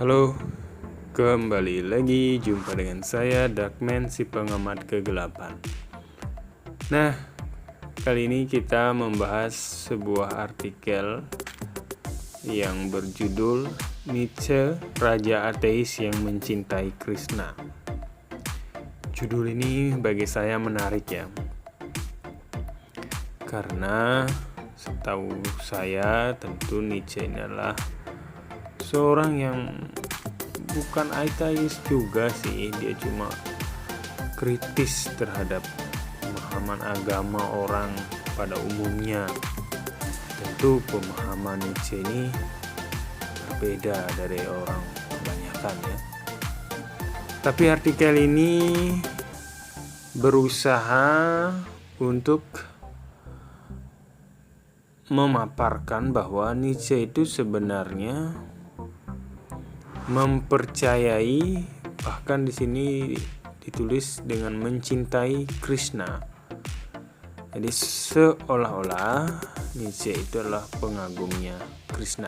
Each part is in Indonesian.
Halo, kembali lagi jumpa dengan saya Darkman, si pengamat kegelapan. Nah, kali ini kita membahas sebuah artikel yang berjudul Nietzsche, Raja Ateis yang Mencintai Krishna. Judul ini bagi saya menarik ya, karena setahu saya tentu Nietzsche ini adalah seorang yang bukan ateis juga sih, dia cuma kritis terhadap pemahaman agama orang pada umumnya. Tentu pemahaman Nietzsche ini berbeda dari orang kebanyakan ya. Tapi artikel ini berusaha untuk memaparkan bahwa Nietzsche itu sebenarnya mempercayai, bahkan di sini ditulis dengan mencintai Krishna. Jadi seolah-olah Nietzsche itu adalah pengagumnya Krishna.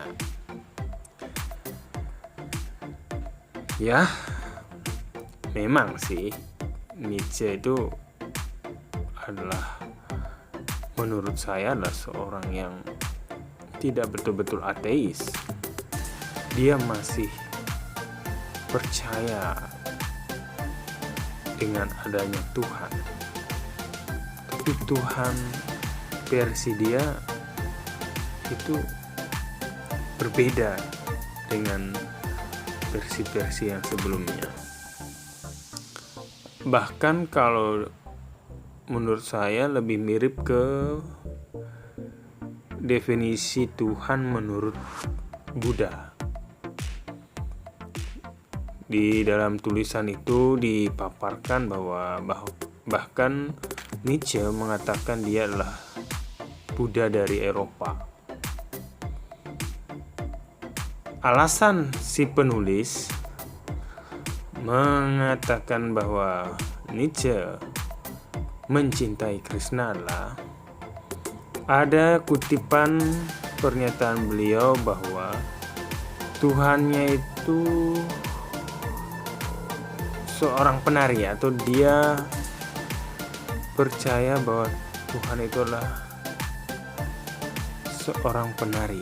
Ya, memang sih Nietzsche itu adalah, menurut saya, adalah seorang yang tidak betul-betul ateis. Dia masih percaya dengan adanya Tuhan, tapi Tuhan versi dia itu berbeda dengan versi-versi yang sebelumnya. Bahkan kalau menurut saya lebih mirip ke definisi Tuhan menurut Buddha. Di dalam tulisan itu dipaparkan bahwa bahkan Nietzsche mengatakan dia adalah Buddha dari Eropa. Alasan si penulis mengatakan bahwa Nietzsche mencintai Krishna adalah ada kutipan pernyataan beliau bahwa Tuhannya itu seorang penari, atau dia percaya bahwa Tuhan itu adalah seorang penari.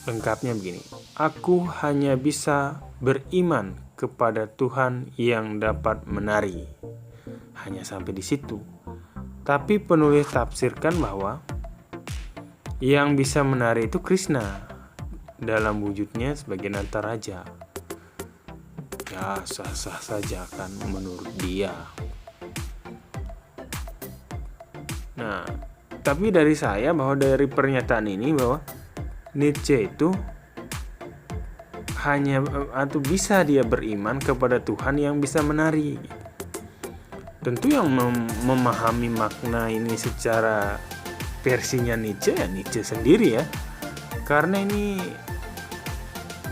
Lengkapnya begini: aku hanya bisa beriman kepada Tuhan yang dapat menari. Hanya sampai di situ. Tapi penulis tafsirkan bahwa yang bisa menari itu Krishna dalam wujudnya sebagai Nataraja. Ya, sah-sah saja kan menurut dia. Nah, tapi dari saya, bahwa dari pernyataan ini bahwa Nietzsche itu hanya atau bisa dia beriman kepada Tuhan yang bisa menari. Tentu yang memahami makna ini secara versinya Nietzsche ya Nietzsche sendiri ya, karena ini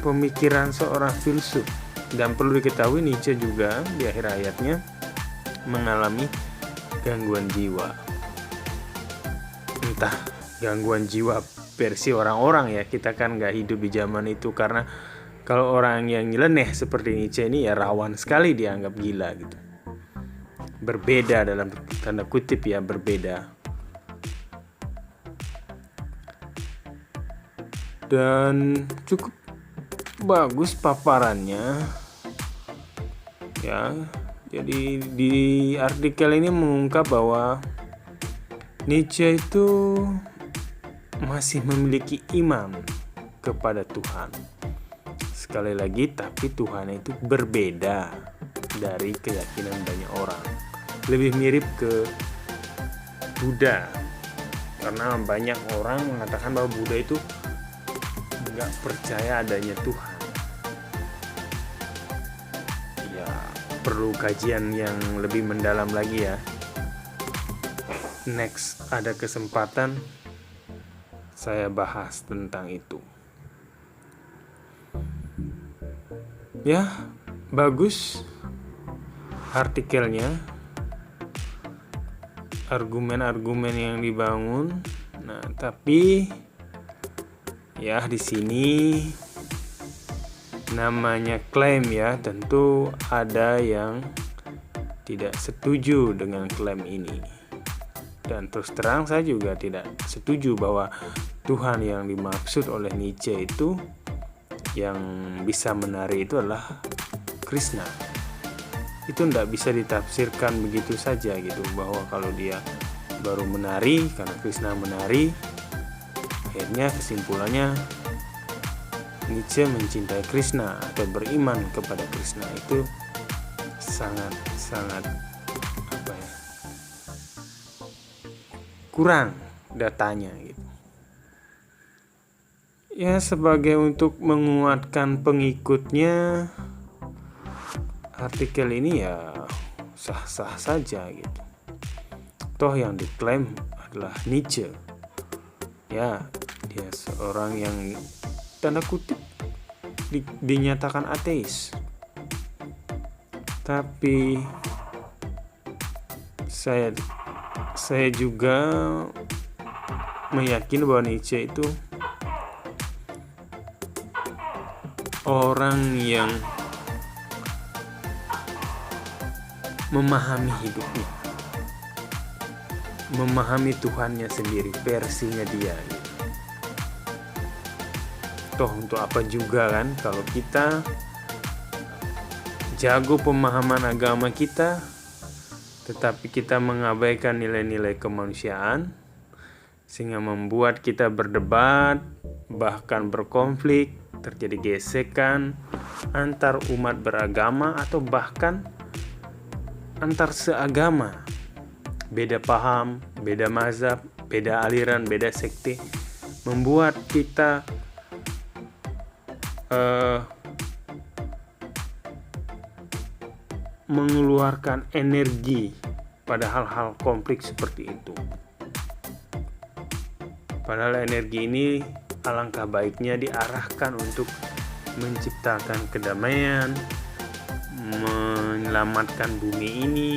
pemikiran seorang filsuf. Dan perlu diketahui Nietzsche juga di akhir hayatnya mengalami gangguan jiwa. Entah gangguan jiwa versi orang-orang ya, kita kan gak hidup di zaman itu. Karena kalau orang yang nyeleneh seperti Nietzsche ini ya rawan sekali dianggap gila gitu. Berbeda dalam tanda kutip ya, berbeda. Dan cukup bagus paparannya ya. Jadi di artikel ini mengungkap bahwa Nietzsche itu masih memiliki iman kepada Tuhan. Sekali lagi, tapi Tuhan itu berbeda dari keyakinan banyak orang. Lebih mirip ke Buddha, karena banyak orang mengatakan bahwa Buddha itu nggak percaya adanya Tuhan. Ya, perlu kajian yang lebih mendalam lagi ya. Next ada kesempatan saya bahas tentang itu. Ya, bagus artikelnya, argumen-argumen yang dibangun. Nah, tapi Ya, di sini namanya klaim ya, tentu ada yang tidak setuju dengan klaim ini. Dan terus terang saya juga tidak setuju bahwa Tuhan yang dimaksud oleh Nietzsche itu yang bisa menari itu adalah Krishna. Itu tidak bisa ditafsirkan begitu saja gitu, bahwa kalau dia baru menari karena Krishna menari, akhirnya kesimpulannya Nietzsche mencintai Krishna atau beriman kepada Krishna. Itu sangat kurang datanya gitu. Ya, sebagai untuk menguatkan pengikutnya, artikel ini ya sah-sah saja gitu. Toh yang diklaim adalah Nietzsche. Ya, dia seorang yang tanda kutip dinyatakan ateis. Tapi saya juga meyakini bahwa Nietzsche itu orang yang memahami hidupnya, memahami Tuhannya sendiri, versinya dia gitu. Toh untuk apa juga kan kalau kita jago pemahaman agama kita, tetapi kita mengabaikan nilai-nilai kemanusiaan, sehingga membuat kita berdebat, bahkan berkonflik, terjadi gesekan antar umat beragama atau bahkan antar seagama. Beda paham, beda mazhab, beda aliran, beda sekte, membuat kita mengeluarkan energi pada hal-hal konflik seperti itu. Padahal energi ini alangkah baiknya diarahkan untuk menciptakan kedamaian, menyelamatkan bumi ini,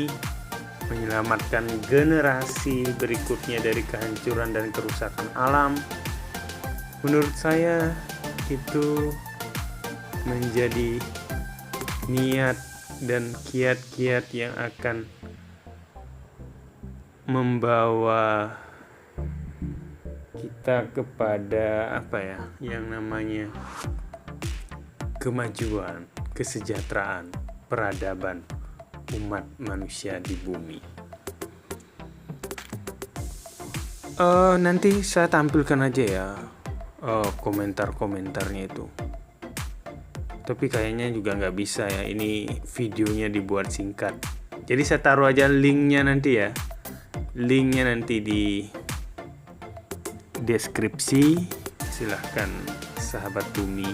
menyelamatkan generasi berikutnya dari kehancuran dan kerusakan alam. Menurut saya itu menjadi niat dan kiat-kiat yang akan membawa kita kepada yang namanya kemajuan, kesejahteraan, peradaban umat manusia di bumi. Nanti saya tampilkan aja ya komentar-komentarnya itu. Tapi kayaknya juga nggak bisa ya, ini videonya dibuat singkat. Jadi saya taruh aja linknya nanti ya. Linknya nanti di deskripsi. Silahkan sahabat bumi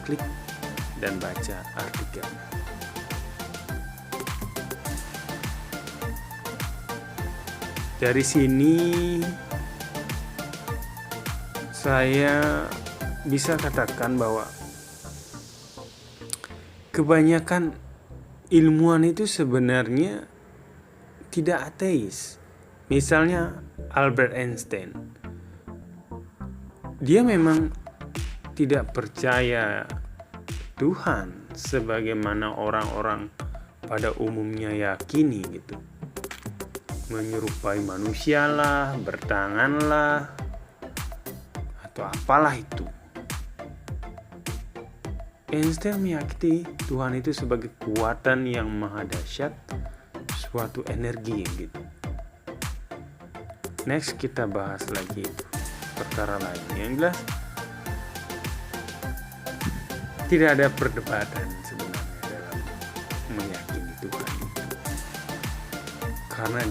klik dan baca artikel. Dari sini saya bisa katakan bahwa kebanyakan ilmuwan itu sebenarnya tidak ateis. Misalnya Albert Einstein, dia memang tidak percaya Tuhan sebagaimana orang-orang pada umumnya yakini gitu. Menyerupai manusia lah, bertangan lah, atau apalah itu. Einstein meyakini Tuhan itu sebagai kekuatan yang maha dahsyat, suatu energi gitu. Next kita bahas lagi perkara lain. Yang jelas tidak ada perdebatan sebenarnya dalam meyakini Tuhan itu. Karena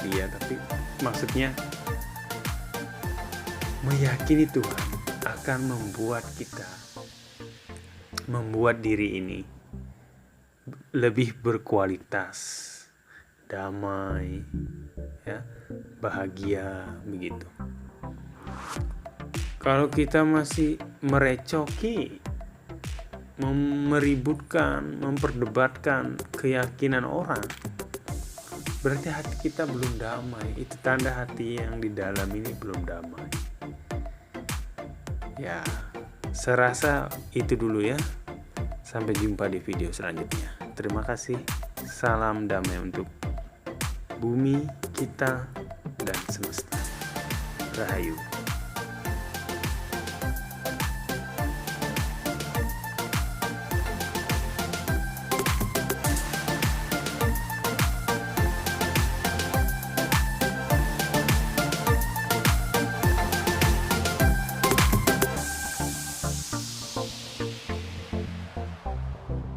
dia, tapi maksudnya meyakini Tuhan akan membuat diri ini lebih berkualitas, damai, ya, bahagia begitu. Kalau kita masih merecoki, meributkan, memperdebatkan keyakinan orang, berarti hati kita belum damai. Itu tanda hati yang di dalam ini belum damai. Ya, serasa itu dulu ya. Sampai jumpa di video selanjutnya. Terima kasih. Salam damai untuk bumi, kita, dan semesta. Rahayu.